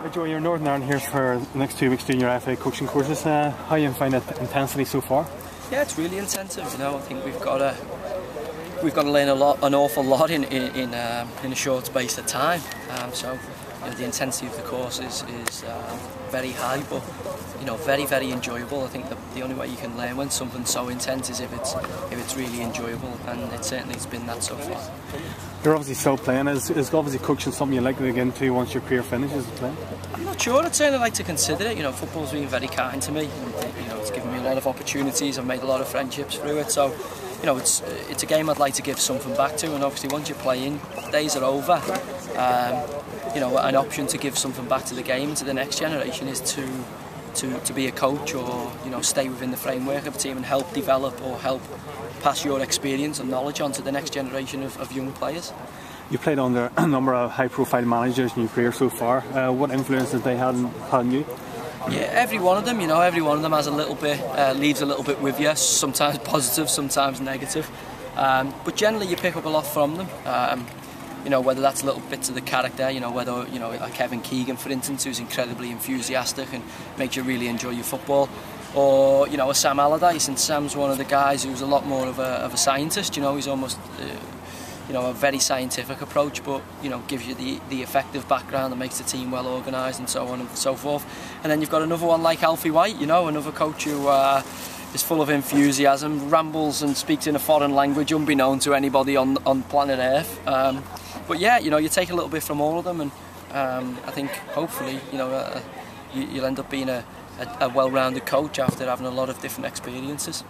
Joe, you're in Northern Ireland here for the next 2 weeks doing your FA coaching courses. How you find that intensity so far? Yeah, it's really intensive. You know, I think we've got to learn an awful lot in a short space of time. So you know, the intensity of the course is very high, but you know, very enjoyable. I think the only way you can learn when something's so intense is if it's really enjoyable, and it certainly has been that so far. You're obviously still playing. Is obviously coaching something you'd like to get into once your career finishes playing? I'm not sure. I'd certainly like to consider it. You know, football's been very kind to me. You know, it's given me a lot of opportunities. I've made a lot of friendships through it. So, you know, it's a game I'd like to give something back to. And obviously, once you're playing, days are over. You know, an option to give something back to the game, to the next generation, is to be a coach, or you know, stay within the framework of a team and help develop or help pass your experience and knowledge on to the next generation of young players. You played under a number of high-profile managers in your career so far. What influence have they had on you? Yeah, every one of them. You know, every one of them has a little bit, leaves a little bit with you. Sometimes positive, sometimes negative. But generally, you pick up a lot from them. You know, whether that's little bits of the character, you know, whether, you know, like Kevin Keegan, for instance, who's incredibly enthusiastic and makes you really enjoy your football, or, you know, a Sam Allardyce, and Sam's one of the guys who's a lot more of a scientist. You know, he's almost, you know, a very scientific approach, but, you know, gives you the effective background that makes the team well organised and so on and so forth. And then you've got another one like Alfie White, you know, another coach who is full of enthusiasm, rambles and speaks in a foreign language unbeknown to anybody on planet Earth. But yeah, you know, you take a little bit from all of them, and I think hopefully, you know, you'll end up being a well-rounded coach after having a lot of different experiences.